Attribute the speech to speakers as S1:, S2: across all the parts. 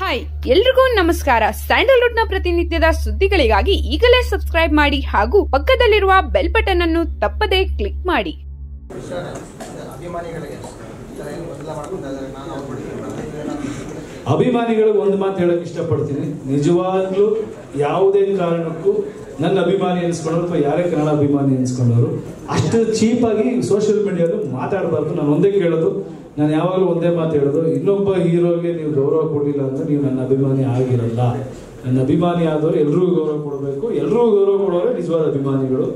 S1: Hi ಎಲ್ರಿಗೂ ನಮಸ್ಕಾರ. Sandalwood ನ ಪ್ರತಿನಿತ್ಯದ ಸುದ್ದಿಗಳಿಗಾಗಿ ಈಗಲೇ ಸಬ್ಸ್ಕ್ರೈಬ್ ಮಾಡಿ ಹಾಗೂ ಪಕ್ಕದಲ್ಲಿರುವ ಬೆಲ್ ಬಟನ್ ಅನ್ನು ತಪ್ಪದೇ ಕ್ಲಿಕ್ ಮಾಡಿ.
S2: ಅಭಿಮಾನಿಗಳು ಒಂದು ಮಾತು ಹೇಳಕ್ ಇಷ್ಟಪಡ್ತೀನಿ. ನಿಜವಾಗ್ಲೂ ಯಾವುದೇ ಕಾರಣಕ್ಕೂ ನನ್ನ ಅಭಿಮಾನಿ ಅನ್ಸ್ಕೊಂಡವ್ರು ಅಥವಾ ಯಾರೇ ಕನ್ನಡ ಅಭಿಮಾನಿ ಅನ್ಸ್ಕೊಂಡವರು ಅಷ್ಟು ಚೀಪಾಗಿ ಸೋಷಿಯಲ್ ಮೀಡಿಯಾದಲ್ಲಿ ಮಾತಾಡಬಾರ್ದು. ನಾನು ಒಂದೇ ಕೇಳೋದು, ನಾನು ಯಾವಾಗಲೂ ಒಂದೇ ಮಾತು ಹೇಳೋದು, ಇನ್ನೊಬ್ಬ ಹೀರೋಗೆ ನೀವು ಗೌರವ ಕೊಡಲಿಲ್ಲ ಅಂದ್ರೆ ನೀವು ನನ್ನ ಅಭಿಮಾನಿ ಆಗಿರಲ್ಲ. ನನ್ನ ಅಭಿಮಾನಿ ಆದವರು ಎಲ್ರಿಗೂ ಗೌರವ ಕೊಡಬೇಕು. ಎಲ್ರಿಗೂ ಗೌರವ ಕೊಡೋರೆ ನಿಜವಾದ ಅಭಿಮಾನಿಗಳು.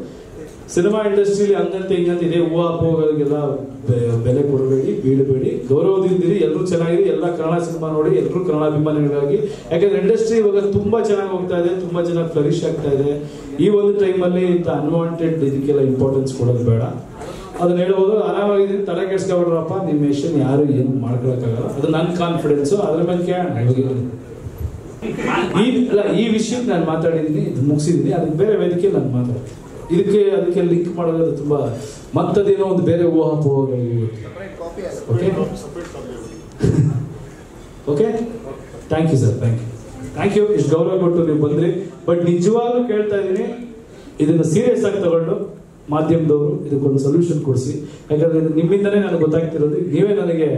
S2: ಸಿನಿಮಾ ಇಂಡಸ್ಟ್ರಿಲಿ ಹಂಗಂತೆ ಹಿಂಗಂತ ಇದೆ ಹೂವಾಪೋಗಳಿಗೆಲ್ಲ ಬೆಲೆ ಕೊಡಬೇಡಿ, ಬೀಳಬೇಡಿ, ಗೌರವದಿಂದಿರಿ. ಎಲ್ಲರೂ ಚೆನ್ನಾಗಿದೆ, ಎಲ್ಲ ಕನ್ನಡ ಸಿನಿಮಾ ನೋಡಿ, ಎಲ್ಲರೂ ಕನ್ನಡ ಅಭಿಮಾನಿಗಳಾಗಿ. ಯಾಕಂದ್ರೆ ಇಂಡಸ್ಟ್ರಿ ಇವಾಗ ತುಂಬಾ ಚೆನ್ನಾಗಿ ಹೋಗ್ತಾ ಇದೆ, ತುಂಬಾ ಚೆನ್ನಾಗಿ ಫ್ಲರಿಶ್ ಆಗ್ತಾ ಇದೆ. ಈ ಒಂದು ಟೈಮಲ್ಲಿ ಅನ್ವಾಂಟೆಡ್ ಇದಕ್ಕೆಲ್ಲ ಇಂಪಾರ್ಟೆನ್ಸ್ ಕೊಡೋದು ಬೇಡ. ಅದನ್ನ ಹೇಳ್ಬೋದು, ಆರಾಮಾಗಿದ್ದೀನಿ, ತಲೆ ಕೆಡ್ಸ್ಕೊಬಿಡ್ರಪ್ಪ, ನಿಮ್ಮ ಮಿಷನ್ ಯಾರು ಏನು ಮಾಡ್ಕೊಳಕ್ಕಾಗಲ್ಲ. ಅದು ನನ್ನ ಕಾನ್ಫಿಡೆನ್ಸು. ಅದ್ರ ಮೇಲೆ ಕೇಳೋಣ. ಈ ವಿಷಯಕ್ಕೆ ನಾನು ಮಾತಾಡಿದ್ದೀನಿ, ಇದು ಮುಗಿಸಿದ್ದೀನಿ. ಅದಕ್ಕೆ ಬೇರೆ ವೇದಿಕೆ ನಾನು ಮಾತಾಡ್ತೀನಿ. ಅದಕ್ಕೆ ಲಿಂಕ್ ಮಾಡೋದು ತುಂಬಾ ಮತ್ತದೇನೋ ಒಂದು ಬೇರೆ ಊಹಾಪೋಹಗಳು. Okay, thank you sir, thank you. ಇಷ್ಟು ಗೌರವ ಕೊಟ್ಟು ನೀವು ಬಂದ್ರಿ. ಬಟ್ ನಿಜವಾಗ್ಲೂ ಕೇಳ್ತಾ ಇದ್ದೀನಿ, ಇದನ್ನ ಸೀರಿಯಸ್ ಆಗಿ ತಗೊಂಡು ಮಾಧ್ಯಮದವರು ಇದಕ್ಕೊಂದು ಸೊಲ್ಯೂಷನ್ ಕೊಡಿಸಿ. ಯಾಕಂದ್ರೆ ಇದು ನಿಮ್ಮಿಂದನೇ ನನಗೆ ಗೊತ್ತಾಗ್ತಿರೋದು. ನೀವೇ ನನಗೆ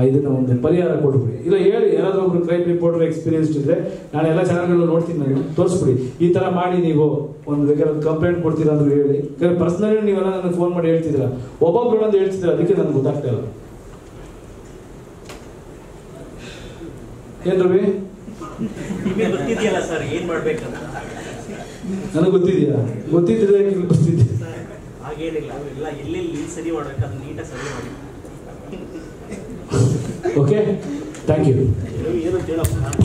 S2: ಇದನ್ನ ಒಂದು ಪರಿಹಾರ ಕೊಟ್ಬಿಡಿ. ಇಲ್ಲ ಹೇಳಿ, ಯಾರಾದ್ರೂ ಒಬ್ರು ಕ್ರೈಮ್ ರಿಪೋರ್ಟರ್ ಎಕ್ಸ್ಪೀರಿಯನ್ಸ್ ಇದ್ರೆ ನಾನು ಎಲ್ಲ ಚಾನಲ್ಗಳು ನೋಡ್ತೀನಿ, ನನಗೆ ತೋರಿಸ್ಬಿಡಿ. ಈ ತರ ಮಾಡಿ ನೀವು ಒಂದು ಬೇಕಾದ್ರೆ ಕಂಪ್ಲೇಂಟ್ ಕೊಡ್ತೀರಾ ಅಂದ್ರೆ ಹೇಳಿ. ಪರ್ಸನಲಿ ನೀವೆಲ್ಲ ನನಗೆ ಫೋನ್ ಮಾಡಿ ಹೇಳ್ತಿದ್ದೀರಾ, ಒಬ್ಬೊಬ್ರು ಅಂತ ಹೇಳ್ತಿದ್ದೀರಾ, ಅದಕ್ಕೆ ನನಗೆ ಗೊತ್ತಾಗ್ತಾ ಇಲ್ಲ. ಏನ್ ರವಿ, ನನಗೆ ಗೊತ್ತಿದ್ಯಾ? ಗೊತ್ತಿದ್ರೆ ಬರ್ತಿದ್ದೆ.
S3: ಹಾಗೇನಿಲ್ಲ, ಎಲ್ಲ ಎಲ್ಲೆಲ್ಲಿ ಸರಿ ಮಾಡ್ಬೇಕು ಅದನ್ನ ನೀಟಾಗಿ ಸರಿ ಮಾಡಿ.
S2: Okay, thank you.
S3: ಏನು ಹೇಳಪ್ಪ.